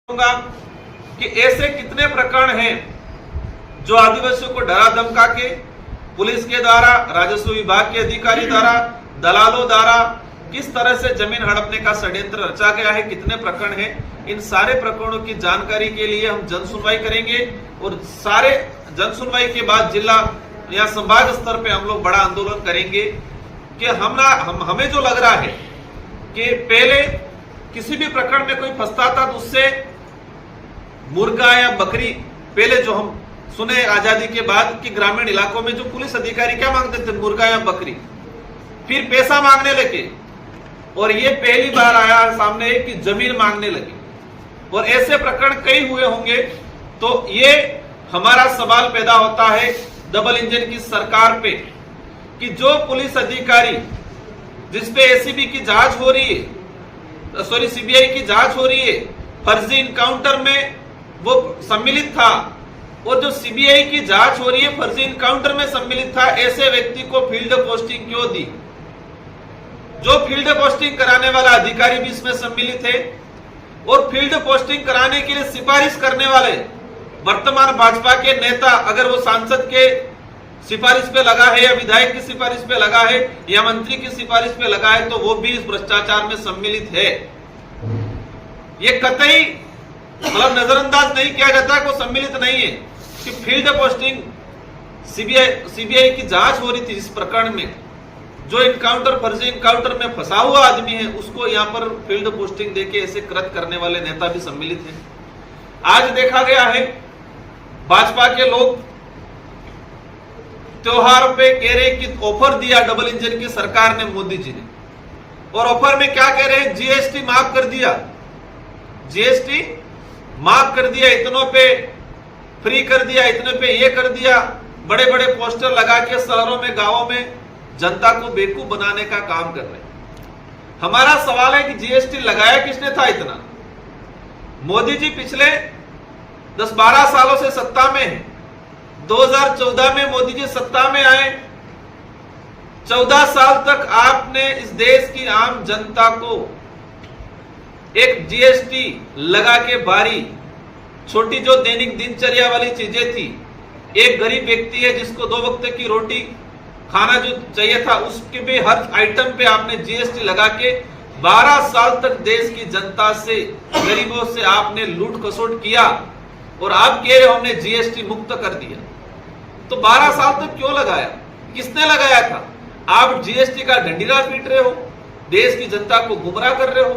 कि ऐसे कितने प्रकरण हैं जो आदिवासियों को डरा धमका के पुलिस के द्वारा, राजस्व विभाग के अधिकारी द्वारा, दलालों द्वारा किस तरह से जमीन हड़पने का षड्यंत्र रचा गया है, कितने प्रकरण हैं। इन सारे प्रकरणों की जानकारी के लिए हम जन सुनवाई करेंगे और सारे जन सुनवाई के बाद जिला या संभाग स्तर पे हम लोग बड़ा आंदोलन करेंगे कि हमें जो लग रहा है कि पहले किसी भी प्रकरण में कोई फंसता था तो उससे मुर्गा या बकरी, पहले जो हम सुने आजादी के बाद कि ग्रामीण इलाकों में जो पुलिस अधिकारी क्या मांगते थे, मुर्गा या बकरी, फिर पैसा मांगने लगे और ये पहली बार आया सामने कि जमीन मांगने लगे और ऐसे प्रकरण कई हुए होंगे। तो ये हमारा सवाल पैदा होता है डबल इंजन की सरकार पे कि जो पुलिस अधिकारी जिसपे एसीबी की जांच हो रही है, सॉरी सीबीआई की जांच हो रही है, फर्जी इनकाउंटर में वो सम्मिलित था और जो सीबीआई की जांच हो रही है फर्जी इनकाउंटर में सम्मिलित था, ऐसे व्यक्ति को फील्ड पोस्टिंग क्यों दी? जो फील्ड पोस्टिंग कराने वाला अधिकारी भी इसमें सम्मिलित है और फील्ड पोस्टिंग कराने के लिए सिफारिश करने वाले वर्तमान भाजपा के नेता, अगर वो सांसद के सिफारिश पे लगा है या विधायक की सिफारिश पे लगा है या मंत्री की सिफारिश पे लगा है तो वो भी इस भ्रष्टाचार में सम्मिलित है। ये कतई मतलब नजरअंदाज नहीं किया जाता को सम्मिलित नहीं है कि फील्ड पोस्टिंग सीबीआई की जांच हो रही थी इस प्रकरण में, जो इनकाउंटर फर्जी इनकाउंटर में फंसा हुआ आदमी है उसको यहाँ पर फील्ड पोस्टिंग देके ऐसे कृत्य करने वाले नेता भी सम्मिलित हैं। आज देखा गया है भाजपा के लोग त्योहारों पे कह रहे कि ऑफर दिया डबल इंजन की सरकार ने, मोदी जी ने, और ऑफर में क्या कह रहे हैं, जीएसटी माफ कर दिया, जीएसटी माफ कर दिया, इतनों पे फ्री कर दिया, इतने पे ये कर दिया, बड़े बड़े पोस्टर लगा के शहरों में गांवों में जनता को बेवकूफ बनाने का काम कर रहे हैं। हमारा सवाल है कि जीएसटी लगाया किसने था इतना? मोदी जी पिछले 10-12 सालों से सत्ता में है। 2014 में मोदी जी सत्ता में आए, 14 साल तक आपने इस देश की आम जनता को एक जीएसटी लगा के बारी, छोटी जो दैनिक दिनचर्या वाली चीजें थी, एक गरीब व्यक्ति है जिसको 2 वक्त की रोटी खाना जो चाहिए था उसके भी हर आइटम पे आपने जीएसटी लगा के 12 साल तक देश की जनता से, गरीबों से आपने लूट खसोट किया और आप कह रहे हो हमने जीएसटी मुक्त कर दिया। तो 12 साल तक क्यों लगाया? किसने लगाया था? आप जीएसटी का डंडीरा पीट रहे हो, देश की जनता को गुमराह कर रहे हो।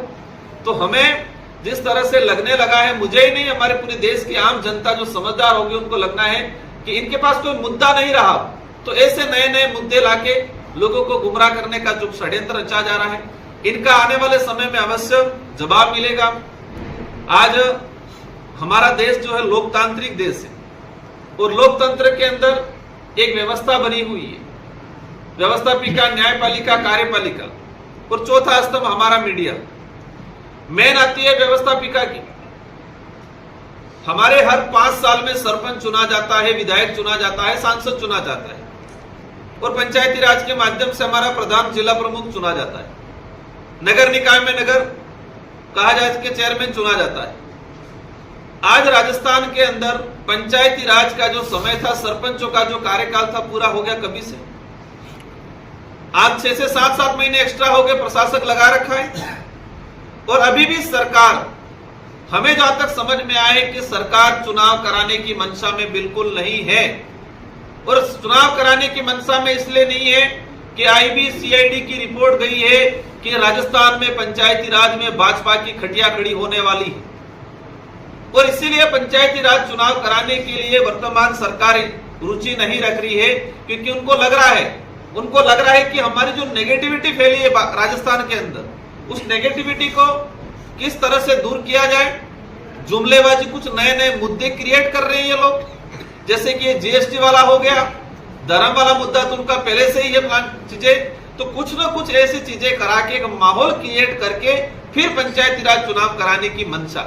तो हमें जिस तरह से लगने लगा है, मुझे ही नहीं हमारे पूरे देश की आम जनता जो समझदार होगी उनको लगना है कि इनके पास कोई मुद्दा नहीं रहा, तो ऐसे नए नए मुद्दे लाके लोगों को गुमराह करने का जो षड्यंत्र रचा जा रहा है, इनका आने वाले समय में अवश्य जवाब मिलेगा। आज हमारा देश जो है लोकतांत्रिक देश है और लोकतंत्र के अंदर एक व्यवस्था बनी हुई है, व्यवस्थापिका, न्यायपालिका, कार्यपालिका और चौथा स्तंभ हमारा मीडिया। मेन आती है व्यवस्थापिका की। हमारे हर 5 साल में सरपंच चुना जाता है, विधायक चुना जाता है, सांसद चुना जाता है और पंचायती राज के माध्यम से हमारा प्रधान जिला प्रमुख चुना जाता है। नगर निकाय में नगर कहा जाए के चेयरमैन चुना जाता है। आज राजस्थान के अंदर पंचायती राज का जो समय था, सरपंचों का जो कार्यकाल था, पूरा हो गया कभी से। आज 6 से 7 महीने एक्स्ट्रा हो गए, प्रशासक लगा रखा है और अभी भी सरकार, हमें जहां तक समझ में आया है कि सरकार चुनाव कराने की मंशा में बिल्कुल नहीं है। और चुनाव कराने की मंशा में इसलिए नहीं है कि आईबी सीआईडी की रिपोर्ट गई है कि राजस्थान में पंचायती राज में भाजपा की खटिया खड़ी होने वाली है और इसीलिए पंचायती राज चुनाव कराने के लिए वर्तमान सरकार रुचि नहीं रख रही है, क्योंकि उनको लग रहा है कि हमारी जो नेगेटिविटी फैली है राजस्थान के अंदर, उस नेगेटिविटी को किस तरह से दूर किया जाए। जुमलेबाजी, कुछ नए नए मुद्दे क्रिएट कर रहे हैं ये लोग, जैसे कि जीएसटी वाला हो गया, धर्म वाला मुद्दा तो उनका पहले से ही ये प्लान चीजें, तो कुछ ना कुछ ऐसी चीजें करा के एक माहौल क्रिएट करके फिर पंचायती राज चुनाव कराने की मंशा।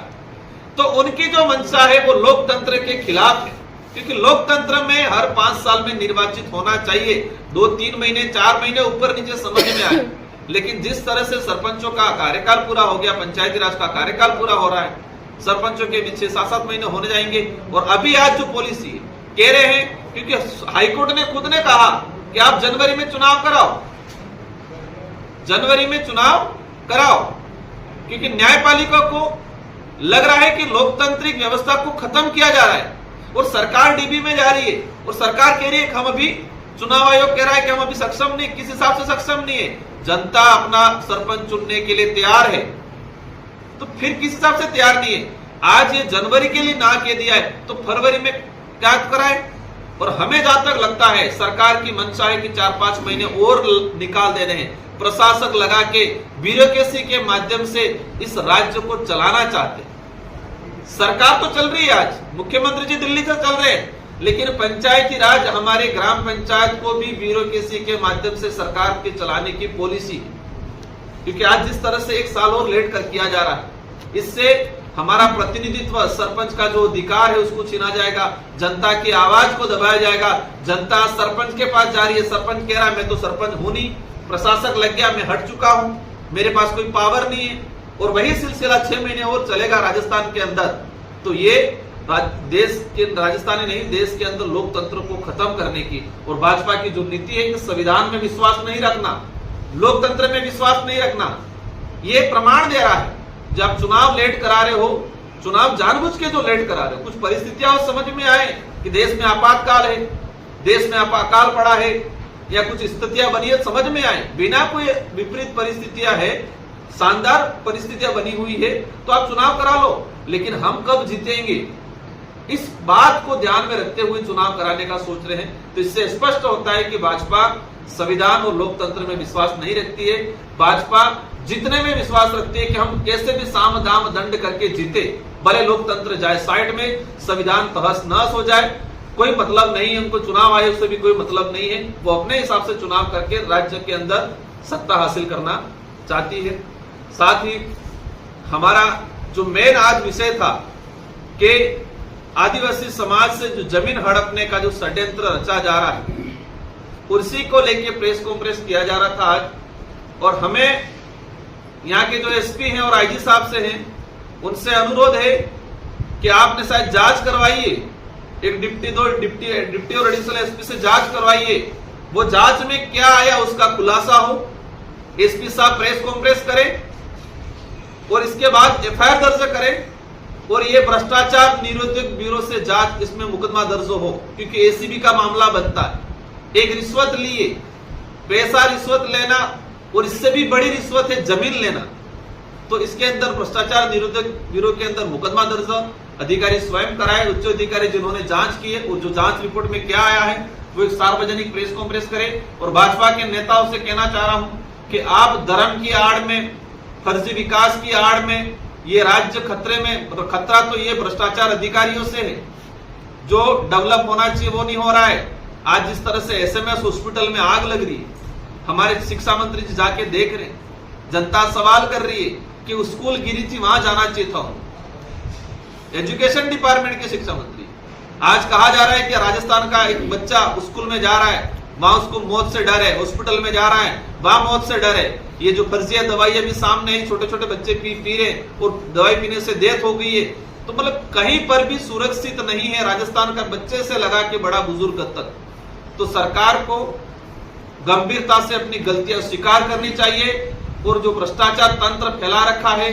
तो उनकी जो मंशा है वो लोकतंत्र के खिलाफ है, क्योंकि लोकतंत्र में हर 5 साल में निर्वाचित होना चाहिए। 2-3 महीने 4 महीने ऊपर नीचे समझ में आए, लेकिन जिस तरह से सरपंचों का कार्यकाल पूरा हो गया, पंचायती राज का कार्यकाल पूरा हो रहा है, सरपंचों के भी 6-7 महीने होने जाएंगे। और अभी आज जो पॉलिसी कह रहे हैं, क्योंकि हाईकोर्ट ने खुद ने कहा कि आप जनवरी में चुनाव कराओ, जनवरी में चुनाव कराओ, क्योंकि न्यायपालिका को लग रहा है कि लोकतांत्रिक व्यवस्था को खत्म किया जा रहा है और सरकार डीबी में जा रही है। और सरकार कह रही है कि हम अभी, चुनाव आयोग कह रहा है कि हम अभी सक्षम नहीं, किस हिसाब से सक्षम नहीं है? जनता अपना सरपंच चुनने के लिए तैयार है, तो फिर किस हिसाब से तैयार नहीं है? आज ये जनवरी के लिए ना कह दिया है तो फरवरी में क्या कराए? और हमें जहां तक लगता है सरकार की मंशा है कि 4-5 महीने और निकाल दे रहे हैं, प्रशासक लगा के ब्यूरोक्रेसी के माध्यम से इस राज्य को चलाना चाहते हैं। सरकार तो चल रही है, आज मुख्यमंत्री जी दिल्ली से चल रहे हैं, लेकिन पंचायती राज, हमारे ग्राम पंचायत को भी ब्यूरोक्रेसी के माध्यम से सरकार के चलाने की पॉलिसी, क्योंकि आज जिस तरह से 1 साल और लेट कर किया जा रहा है, इससे हमारा प्रतिनिधित्व, सरपंच का जो अधिकार है उसको छीना जाएगा, जनता की आवाज को दबाया जाएगा। जनता सरपंच के पास जा रही है, सरपंच कह रहा है मैं तो सरपंच हूं नहीं, प्रशासक लग गया, मैं हट चुका हूं, मेरे पास कोई पावर नहीं है। और वही सिलसिला 6 महीने और चलेगा राजस्थान के अंदर। तो ये देश के, राजस्थान ही नहीं, देश के अंदर लोकतंत्र को खत्म करने की, और भाजपा की जो नीति है कि संविधान में विश्वास नहीं रखना, लोकतंत्र में विश्वास नहीं रखना, ये प्रमाण दे रहा है। जब चुनाव लेट करा रहे हो, चुनाव जानबूझ के जो लेट करा रहे हो, कुछ परिस्थितियां समझ में आए कि देश में आपातकाल है, देश में अकाल पड़ा है, या कुछ स्थितियां बनी है, समझ में आए, बिना कोई विपरीत परिस्थितियां है, शानदार परिस्थितियां बनी हुई है, तो आप चुनाव करा लो। लेकिन हम कब जीतेंगे, इस बात को ध्यान में रखते हुए चुनाव कराने का सोच रहे हैं। तो इससे स्पष्ट होता है कि भाजपा संविधान और लोकतंत्र में विश्वास नहीं रखती है। भाजपा जीतने में विश्वास रखती है कि हम कैसे भी साम दाम दंड करके जीते, भले लोकतंत्र जाए साइड में, संविधान तहस नहस हो जाए, कोई मतलब नहीं है उनको, चुनाव आयोग से भी कोई मतलब नहीं है। वो अपने हिसाब से चुनाव करके राज्य के अंदर सत्ता हासिल करना चाहती है। साथ ही हमारा जो मेन आज विषय था कि आदिवासी समाज से जो जमीन हड़पने का जो षड्यंत्र रचा जा रहा है, उसी को लेके प्रेस कॉन्फ्रेंस किया जा रहा था आज। और हमें यहाँ के जो एसपी हैं और आईजी साहब से हैं, उनसे अनुरोध है कि आपने शायद जांच करवाइए, एक डिप्टी और एडिशनल एसपी से जांच करवाइए, वो जांच में क्या आया उसका खुलासा हो, एसपी साहब प्रेस कॉन्फ्रेंस करें और इसके बाद एफआईआर दर्ज करें, और ये भ्रष्टाचार निरोधक ब्यूरो से जांच, इसमें मुकदमा दर्ज हो, क्योंकि एसीबी का मामला बनता है। एक रिश्वत लिए, पैसा रिश्वत लेना, और इससे भी बड़ी रिश्वत है जमीन लेना, तो इसके अंदर भ्रष्टाचार निरोधक ब्यूरो के अंदर मुकदमा दर्ज अधिकारी स्वयं कराए, उच्च अधिकारी जिन्होंने जांच की है, और जो जांच रिपोर्ट में क्या आया है वो एक सार्वजनिक प्रेस कॉन्फ्रेंस करें। और भाजपा के नेताओं से कहना चाह रहा हूं कि आप धर्म की आड़ में, फर्जी विकास की आड़ में, ये राज्य खतरे में, मतलब खतरा तो ये भ्रष्टाचार अधिकारियों से है, जो डेवलप होना चाहिए वो नहीं हो रहा है। आज जिस तरह से एसएमएस हॉस्पिटल में आग लग रही है, हमारे शिक्षा मंत्री जी जाके देख रहे हैं, जनता सवाल कर रही है कि स्कूल गिरी थी, वहां जाना चाहिए था। एजुकेशन डिपार्टमेंट के शिक्षा मंत्री, आज कहा जा रहा है कि राजस्थान का एक बच्चा स्कूल में जा रहा है, वहां उसको मौत से डर है, हॉस्पिटल में जा रहा है, वहां मौत से डर है। ये जो फर्जिया दवाइयां भी सामने है, छोटे छोटे बच्चे पी रहे और दवाई पीने से डेथ हो गई है, तो मतलब कहीं पर भी सुरक्षित नहीं है राजस्थान का, बच्चे से लगा के बड़ा बुजुर्ग तक। तो सरकार को गंभीरता से अपनी गलतियां स्वीकार करनी चाहिए, और जो भ्रष्टाचार तंत्र फैला रखा है,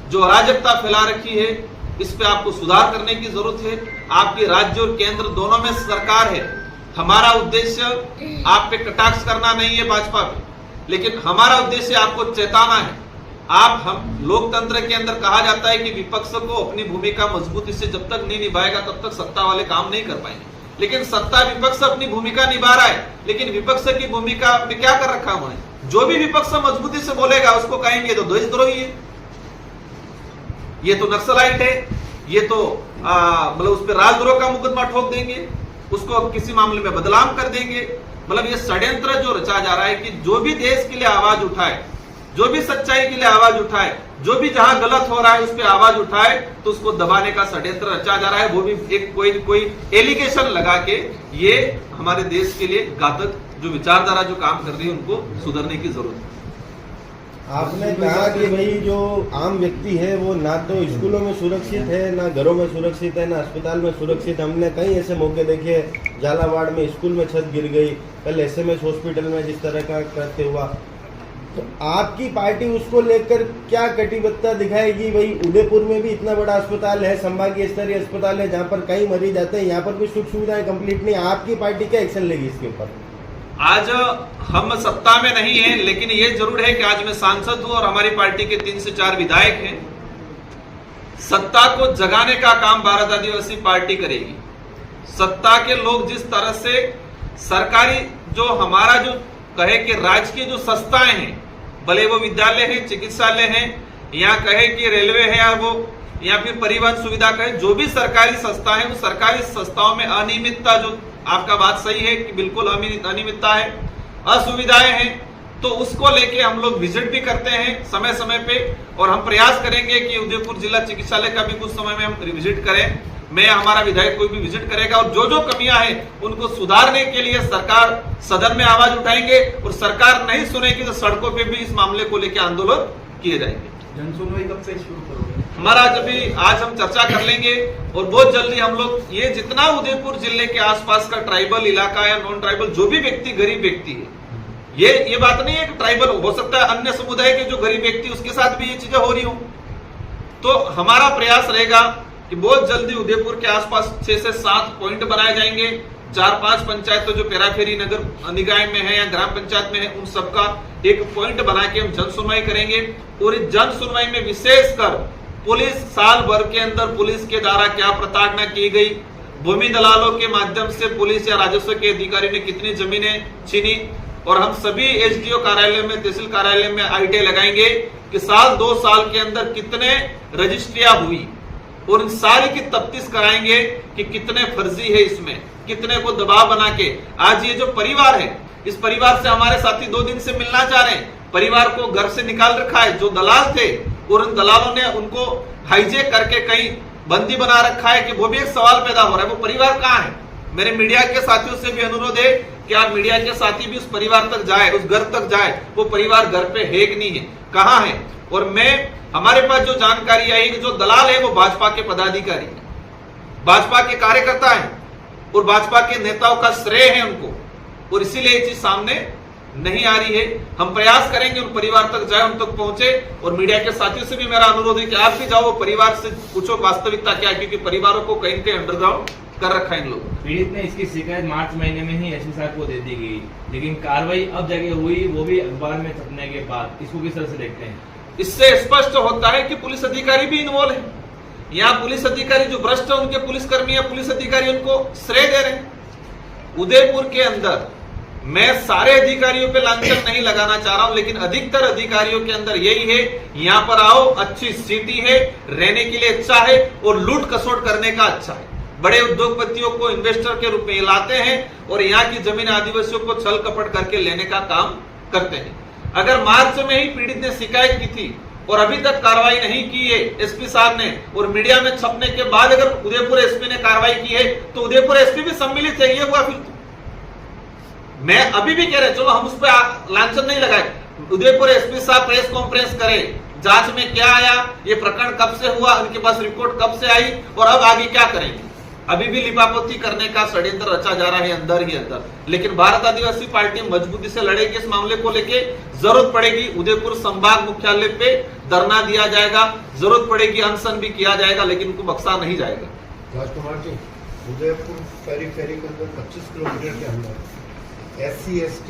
जो अराजकता फैला रखी है, इस पे आपको सुधार करने की जरूरत है। आपके राज्य और केंद्र दोनों में सरकार है। हमारा उद्देश्य आप पे कटाक्ष करना नहीं है भाजपा पे, लेकिन हमारा उद्देश्य आपको चेताना है। हम लोकतंत्र के अंदर कहा जाता है कि विपक्ष को अपनी भूमिका मजबूती से जब तक नहीं निभाएगा तब तक सत्ता वाले काम नहीं कर पाएंगे। लेकिन सत्ता विपक्ष अपनी भूमिका निभा रहा है, लेकिन विपक्ष की भूमिका में क्या कर रखा हुआ है? जो भी विपक्ष मजबूती से बोलेगा उसको कहेंगे तो देशद्रोही है, ये तो नक्सलाइट है, ये तो मतलब उस पर राजद्रोह का मुकदमा ठोक देंगे, उसको किसी मामले में बदनाम कर देंगे। मतलब ये षड्यंत्र जो रचा जा रहा है कि जो भी देश के लिए आवाज उठाए, जो भी सच्चाई के लिए आवाज उठाए, जो भी जहां गलत हो रहा है उस पर आवाज उठाए, तो उसको दबाने का षड्यंत्र रचा जा रहा है। वो भी एक कोई एलिगेशन लगा के, ये हमारे देश के लिए घातक जो विचारधारा जो काम कर रही है उनको सुधरने की जरूरत है। आपने कहा कि भाई जो आम व्यक्ति है वो ना तो स्कूलों में सुरक्षित है, ना घरों में सुरक्षित है, ना अस्पताल में सुरक्षित। हमने कई ऐसे मौके देखे, झालावाड़ में स्कूल में छत गिर गई, कल एसएमएस हॉस्पिटल में जिस तरह का कृत्य हुआ। तो आपकी पार्टी उसको लेकर क्या कटिबद्धता दिखाएगी? भाई उदयपुर में भी इतना बड़ा अस्पताल है, संभागीय स्तरीय अस्पताल है, जहाँ पर कई मरीज आते हैं, यहाँ पर भी सुख सुविधाएं कंप्लीट नहीं। आपकी पार्टी क्या एक्शन लेगी इसके ऊपर? आज हम सत्ता में नहीं है, लेकिन ये जरूर है कि आज मैं सांसद हूं और हमारी पार्टी के 3 से 4 विधायक हैं। सत्ता को जगाने का काम भारत आदिवासी पार्टी करेगी। सत्ता के लोग जिस तरह से सरकारी जो हमारा जो कहे कि राजकीय जो संस्थाएं हैं, भले वो विद्यालय है, चिकित्सालय है, या कहे कि रेलवे है, या वो या फिर परिवहन सुविधा कहे, जो भी सरकारी संस्था है, उस सरकारी संस्थाओं में अनियमितता, जो आपका बात सही है कि बिल्कुल अनियमितता है, असुविधाएं हैं, तो उसको लेके हम लोग विजिट भी करते हैं समय समय पे, और हम प्रयास करेंगे कि उदयपुर जिला चिकित्सालय का भी कुछ समय में हम विजिट करें। मैं, हमारा विधायक कोई भी विजिट करेगा, और जो जो कमियां हैं उनको सुधारने के लिए सरकार सदन में आवाज उठाएंगे, और सरकार नहीं सुनेगी तो सड़कों पे भी इस मामले को लेकर आंदोलन किए जाएंगे। जनसुनवाई कब से शुरू करोगे? हमारा आज हम चर्चा कर लेंगे, और बहुत जल्दी हम लोग ये जितना उदयपुर जिले के आसपास का ट्राइबल इलाका या नॉन ट्राइबल जो भी व्यक्ति, गरीब व्यक्ति है, ये बात नहीं है कि ट्राइबल हो सकता है अन्य समुदाय के जो गरीब व्यक्ति, उसके साथ भी ये चीजें हो रही हो। तो हमारा प्रयास रहेगा कि बहुत जल्दी उदयपुर के आसपास 6 से 7 पॉइंट बनाए जाएंगे। 4-5 पंचायतों जो पेराफेरी नगर निकाय में है या ग्राम पंचायत में है, उन सबका एक पॉइंट बना के हम जन सुनवाई करेंगे। और इस जन सुनवाई में विशेषकर पुलिस, साल भर के अंदर पुलिस के द्वारा क्या प्रताड़ना की गई, भूमि दलालों के माध्यम से पुलिस या राजस्व के अधिकारी ने कितनी जमीनें छीनी, और हम सभी एसडीओ कार्यालय में, तहसील कार्यालय में आईटीआई लगाएंगे कि साल 2 साल के अंदर कितने रजिस्ट्रियां हुई, और इन सारी की तफ्तीश कराएंगे कि कितने फर्जी है इसमें, कितने को दबाव बना के। आज ये जो परिवार है, इस परिवार से हमारे साथी 2 दिन से मिलना चाह रहे हैं। परिवार को घर से निकाल रखा है, जो दलाल थे, और उन दलालों ने उनको हाईजेक करके कहीं बंदी बना रखा है। कि वो भी एक सवाल पैदा हो रहा है, वो परिवार कहाँ है? मेरे मीडिया के साथियों से भी अनुरोध है कि आप मीडिया के साथी भी उस परिवार तक जाए, उस घर तक जाए। वो परिवार घर पे है कि नहीं है, कहाँ है? और हमारे पास जो जानकारी आई कि जो दलाल है वो भाजपा के पदाधिकारी है, भाजपा के कार्यकर्ता है, और भाजपा के नेताओं का श्रेय है उनको, और इसीलिए ये चीज सामने नहीं आ रही है। हम प्रयास करेंगे उन परिवार तक जाए, उन तक पहुंचे। और मीडिया के साथियों से भी मेरा अनुरोध है कि आप भी जाओ, परिवार से पूछो वास्तविकता क्या है, क्योंकि परिवारों को कहीं कहीं अंडरग्राउंड कर रखा है इन लोगों। पीड़ित ने इसकी शिकायत मार्च महीने में ही एसपी साहब को दे दी गई, लेकिन कार्रवाई अब जगह हुई, वो भी अखबार में छपने के बाद। इसको किस तरह से देखते हैं? इससे स्पष्ट होता है कि पुलिस अधिकारी भी इन्वॉल्व है। यहाँ पुलिस अधिकारी जो भ्रष्ट है, उनके पुलिसकर्मी या पुलिस अधिकारी उनको श्रेय दे रहे हैं। उदयपुर के अंदर मैं सारे अधिकारियों पे लांछन नहीं लगाना चाह रहा हूं, लेकिन अधिकतर अधिकारियों के अंदर यही है, यहाँ पर आओ, अच्छी सिटी है, रहने के लिए अच्छा है, और लूट खसोट करने का अच्छा है। बड़े उद्योगपतियों को इन्वेस्टर के रूप में लाते हैं, और यहाँ की जमीन आदिवासियों को छल कपट करके लेने का काम करते हैं। अगर मार्च में ही पीड़ित ने शिकायत की थी और अभी तक कार्रवाई नहीं की है एसपी साहब ने, और मीडिया में छपने के बाद अगर उदयपुर एसपी ने कार्रवाई की है, तो उदयपुर एसपी भी सम्मिलित है। ये हुआ फिर तो मैं अभी भी कह रहे, चलो हम उस पर लांछन नहीं लगाए। उदयपुर एसपी साहब प्रेस कॉन्फ्रेंस करे, जांच में क्या आया, ये प्रकरण कब से हुआ, उनके पास रिपोर्ट कब से आई, और अब आगे क्या करेंगे। अभी भी लिपापोती करने का षड्यंत्र रचा जा रहा है अंदर ही अंदर। लेकिन भारत आदिवासी पार्टी मजबूती से लड़ेगी इस मामले को लेके। जरूरत पड़ेगी उदयपुर संभाग मुख्यालय पे धरना दिया जाएगा, जरूरत पड़ेगी अनशन भी किया जाएगा, लेकिन उनको बख्शा नहीं जाएगा। राजकुमार जी, उदयपुर पेरीफेरी के अंदर 25 किलोमीटर के अंदर SC ST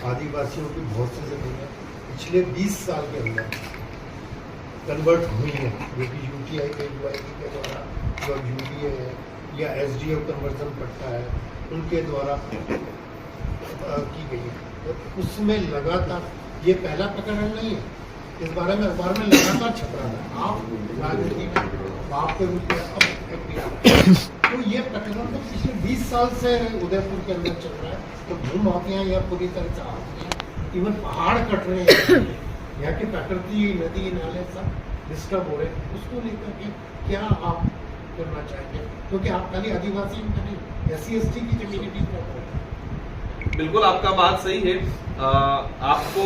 आदिवासियों की बहुत सी जमीनें पिछले 20 साल के अंदर कन्वर्ट हुई है, जो कि UTI के के द्वारा, जो UTA है या SDO कन्वर्जन पट्टा है, उनके द्वारा की गई है। उसमें लगातार, ये पहला प्रकरण नहीं है, इस बारे में अखबार में लगातार छप रहा था। आप राजनीति में बाप के रूप में अब तो ये प्रकरण तो पिछले 20 साल से उदयपुर के अंदर चल रहा है। तो भू माफिया या पूरी तरह से आती हैं, इवन पहाड़ कट रहे हैं, यहाँ की प्रकृति, नदी नाले सब डिस्टर्ब हो रहे हैं। उसको लेकर के क्या आप करना चाहेंगे? क्योंकि आप खाली आदिवासी नहीं, SC ST की जमीनें भी कर। बिल्कुल आपका बात सही है। आपको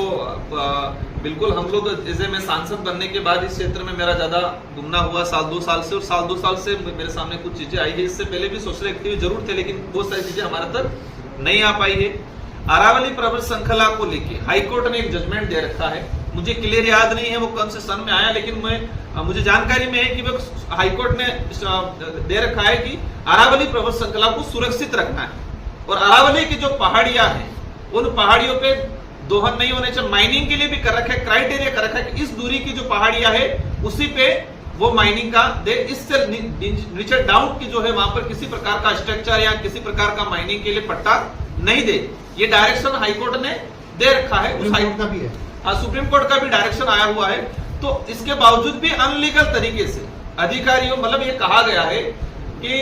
बिल्कुल, हम लोग जैसे मैं सांसद बनने के बाद इस क्षेत्र में मेरा ज्यादा घूमना हुआ साल 2 साल से, और साल 2 साल से मेरे सामने कुछ चीजें आई है। इससे पहले भी सोशल एक्टिविटी जरूर थे, लेकिन बहुत सारी चीजें हमारे तक नहीं आ पाई है। अरावली प्रवर श्रृंखला को लेके हाईकोर्ट ने एक जजमेंट दे रखा है, मुझे क्लियर याद नहीं है वो कौन से सन में आया, लेकिन मुझे जानकारी में है कि वो हाईकोर्ट ने दे रखा है कि अरावली प्रवर श्रृंखला को सुरक्षित रखना है, और अरावली की जो पहाड़ियां हैं उन पहाड़ियों पे दोहन नहीं होने चाहिए। माइनिंग के लिए भी कर रखा है, क्राइटेरिया कर रखा है कि इस दूरी की जो पहाड़ियां है उसी पे वो माइनिंग का दे, इससे नीचे डाउन की जो है वहां पर किसी प्रकार का स्ट्रक्चर या किसी प्रकार का माइनिंग के लिए पट्टा नहीं दे। ये डायरेक्शन हाईकोर्ट ने दे रखा है, उस हाईकोर्ट का भी है, सुप्रीम कोर्ट का भी डायरेक्शन आया हुआ है। तो इसके बावजूद भी अनलीगल तरीके से अधिकारियों, मतलब ये कहा गया है कि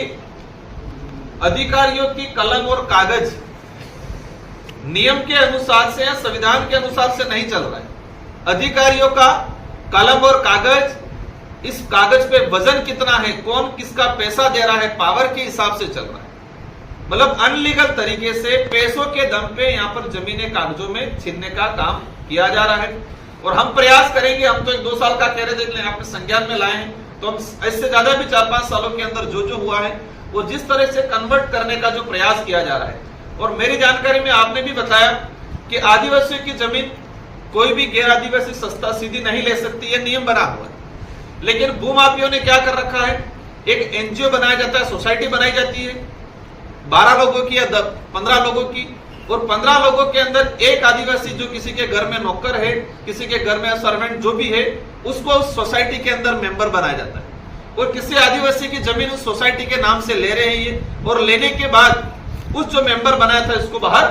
अधिकारियों की कलम और कागज नियम के अनुसार से या संविधान के अनुसार से नहीं चल रहा है। अधिकारियों का कलम और कागज, इस कागज पे वजन कितना है, कौन किसका पैसा दे रहा है, पावर के हिसाब से चल रहा है। मतलब अनलीगल तरीके से पैसों के दम पे यहाँ पर जमीनें कागजों में छीनने का काम किया जा रहा है। और हम प्रयास करेंगे, हम तो 1-2 साल का कह रहे थे, आपने संज्ञान में लाए हैं, तो हम इससे ज्यादा भी 4-5 सालों के अंदर जो हुआ है वो जिस तरह से कन्वर्ट करने का जो प्रयास किया जा रहा है। और मेरी जानकारी में आपने भी बताया कि आदिवासियों की जमीन कोई भी गैर आदिवासी सस्ता सीधी नहीं ले सकती, ये नियम बना हुआ है। लेकिन भूमाफियों ने क्या कर रखा है, एक एनजीओ बनाया जाता है, सोसाइटी बनाई जाती है 12 लोगों की या 15 लोगों की, और 15 लोगों के अंदर एक आदिवासी जो किसी के घर में नौकर है, किसी के घर में सर्वेंट जो भी है, उसको उस सोसाइटी के अंदर मेंबर बनाया जाता है। और किसी आदिवासी की जमीन उस सोसाइटी के नाम से ले रहे हैं ये, और लेने के बाद उस जो मेंबर बनाया था इसको बाहर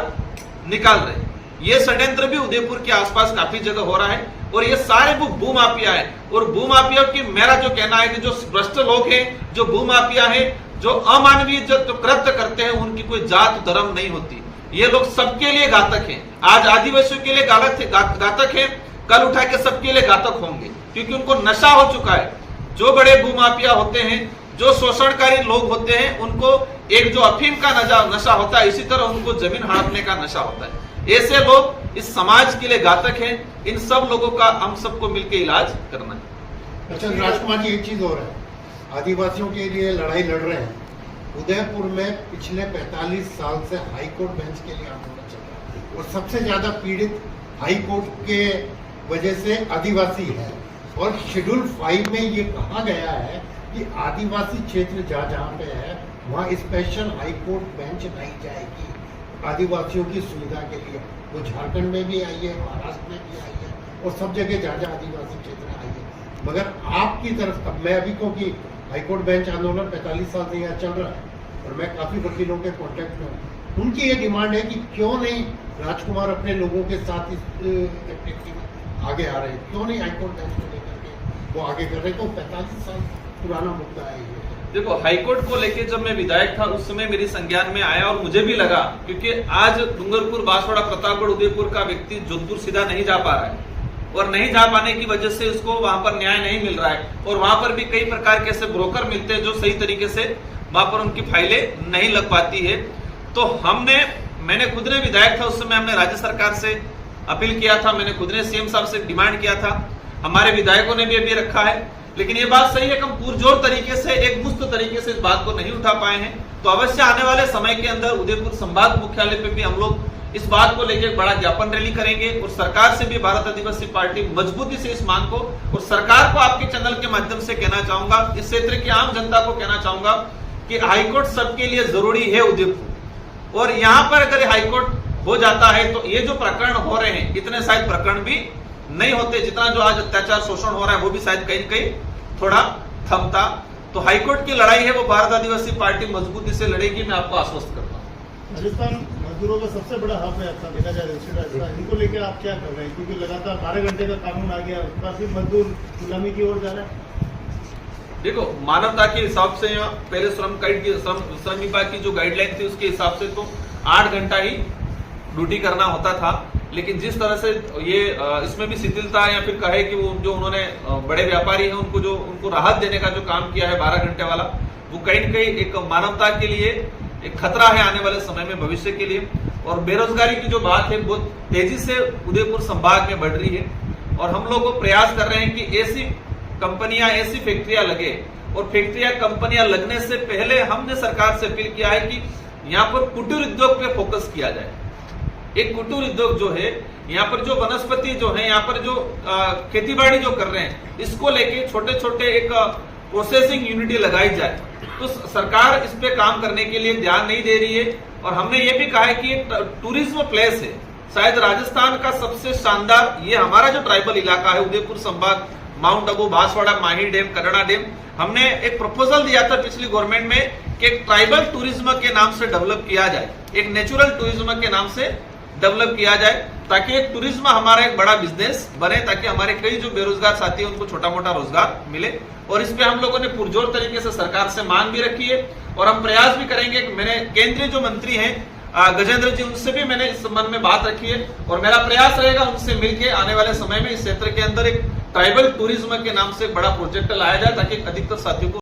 निकाल रहे हैं। ये षड्यंत्र भी उदयपुर के आसपास काफी जगह हो रहा है, और ये सारे भूमाफिया है। और भूमाफिया की मेरा जो कहना है कि जो भ्रष्ट लोग हैं, जो भूमाफिया है, जो अमानवीय जो कृत्य करते हैं, उनकी कोई जात धर्म नहीं होती। ये लोग सबके लिए घातक हैं। आज आदिवासियों के लिए घातक है, कल उठा के सबके लिए घातक होंगे, क्योंकि उनको नशा हो चुका है। जो बड़े भूमाफिया होते हैं, जो शोषणकारी लोग होते हैं, उनको एक जो अफीम का नशा होता है, इसी तरह उनको जमीन हड़पने का नशा होता है। ऐसे लोग इस समाज के लिए घातक हैं। इन सब लोगों का हम सबको मिलकर इलाज करना है। अच्छा राजकुमार जी, एक चीज और है, आदिवासियों के लिए लड़ाई लड़ रहे हैं। उदयपुर में पिछले 45 साल से हाईकोर्ट बेंच के लिए आंदोलन चल रहा है, और सबसे ज्यादा पीड़ित हाईकोर्ट के वजह से आदिवासी है। और शेड्यूल 5 में ये कहा गया है कि आदिवासी क्षेत्र जहाँ पे है वहाँ स्पेशल हाईकोर्ट बेंच लाई जाएगी आदिवासियों की सुविधा के लिए। वो झारखंड में भी आई है, महाराष्ट्र में भी आई है, और सब जगह जहाँ आदिवासी क्षेत्र आई है। मगर आपकी तरफ, अब मैं अभी क्योंकि हाईकोर्ट बेंच आंदोलन 45 साल से यहाँ चल रहा है, और मैं काफी वकीलों के कॉन्टेक्ट में हूँ, उनकी ये डिमांड है कि क्यों नहीं राजकुमार अपने लोगों के साथ इस एक्टिविटी में आगे आ रहे हैं, क्यों नहीं हाईकोर्ट बेंच को लेकर के वो आगे कर रहे हैं। तो 45 साल पुराना मुद्दा है ये। देखो, हाईकोर्ट को लेके जब मैं विधायक था उस समय मेरी संज्ञान में आया, और मुझे भी लगा, क्योंकि आज डूंगरपुर, बांसवाड़ा, प्रतापगढ़, उदयपुर का व्यक्ति जोधपुर सीधा नहीं जा पा रहा है, और नहीं जा पाने की वजह से उसको वहां पर न्याय नहीं मिल रहा है। और वहां पर भी कई प्रकार के ऐसे ब्रोकर मिलते हैं जो सही तरीके से वहां पर उनकी फाइलें नहीं लग पाती है। तो मैंने खुद ने विधायक था उस समय, हमने राज्य सरकार से अपील किया था, मैंने खुद ने सीएम साहब से डिमांड किया था, हमारे विधायकों ने भी अभी रखा है। लेकिन ये बात सही है कि हम पुरजोर तरीके से, एक मुस्त तरीके से इस बात को नहीं उठा पाए हैं। तो अवश्य आने वाले समय के अंदर उदयपुर संभाग मुख्यालय पे भी हम लोग इस बात को लेकर बड़ा ज्ञापन रैली करेंगे, और सरकार से भी भारत आदिवासी पार्टी मजबूती से इस मांग को, और सरकार को आपके चैनल के माध्यम से कहना चाहूंगा, इस क्षेत्र की आम जनता को कहना चाहूंगा कि हाईकोर्ट सबके लिए जरूरी है उदयपुर। और यहाँ पर अगर हाईकोर्ट हो जाता है तो ये जो प्रकरण हो रहे हैं, इतने शायद प्रकरण भी नहीं होते, जितना जो आज अत्याचार शोषण हो रहा है वो भी शायद कहीं कहीं थोड़ा थमता। तो हाईकोर्ट की लड़ाई है वो भारत आदिवासी पार्टी मजबूती से लड़ेगी, मैं आपको आश्वस्त करता हूँ। राजस्थान मजदूरों का सबसे बड़ा हक है आपका, देखा जाए राजस्थान, इनको लेकर आप क्या कर रहे हैं? क्योंकि लगातार 12 घंटे का कानून आ गया, काफी मजदूर गुलामी की ओर जा रहा है। देखो, मानवता के हिसाब से पहले श्रम विभाग की जो गाइडलाइन थी उसके हिसाब से तो 8 घंटा ही ड्यूटी करना होता था। लेकिन जिस तरह से ये इसमें भी शिथिलता, या फिर कहे कि वो जो उन्होंने बड़े व्यापारी हैं उनको राहत देने का जो काम किया है 12 घंटे वाला, वो कहीं न कहीं एक मानवता के लिए एक खतरा है आने वाले समय में, भविष्य के लिए। और बेरोजगारी की जो बात है बहुत तेजी से उदयपुर संभाग में बढ़ रही है। और हम लोग वो प्रयास कर रहे हैं कि ऐसी कंपनियां, ऐसी फैक्ट्रियां लगे, और फैक्ट्रियां, कंपनियां लगने से पहले हमने सरकार से अपील किया है कि यहाँ पर कुटीर उद्योग पे फोकस किया जाए। एक कुटीर उद्योग जो है, यहाँ पर जो वनस्पति जो है, यहाँ पर जो खेतीबाड़ी जो कर रहे हैं, इसको लेके छोटे छोटे एक प्रोसेसिंग यूनिटी लगाई जाए। तो सरकार इस पे काम करने के लिए ध्यान नहीं दे रही है, और हमने ये भी कहा है कि एक टूरिज्म प्लेस है, शायद राजस्थान का सबसे शानदार ये हमारा जो ट्राइबल इलाका है, उदयपुर संभाग, माउंट आबू, बांसवाड़ा, माही डैम, करना डैम, हमने एक प्रपोजल दिया था पिछली गवर्नमेंट में कि एक ट्राइबल टूरिज्म के नाम से डेवलप किया जाए, एक नेचुरल टूरिज्म के नाम से डेवलप किया जाए, ताकि एक टूरिज्म हमारा एक बड़ा बिजनेस बने, ताकि हमारे कई जो बेरोजगार साथी हैं उनको छोटा मोटा रोजगार मिले। और इस पे हम लोगों ने पुरजोर तरीके से सरकार से मांग भी रखी है, और हम प्रयास भी करेंगे। मैंने केंद्रीय जो मंत्री हैं गजेंद्र जी, उनसे भी मैंने इस संबंध में बात रखी है, और मेरा प्रयास रहेगा उनसे मिलकर आने वाले समय में इस क्षेत्र के अंदर एक ट्राइबल टूरिज्म के नाम से एक बड़ा प्रोजेक्ट लाया जाए, ताकि अधिकतर साथियों को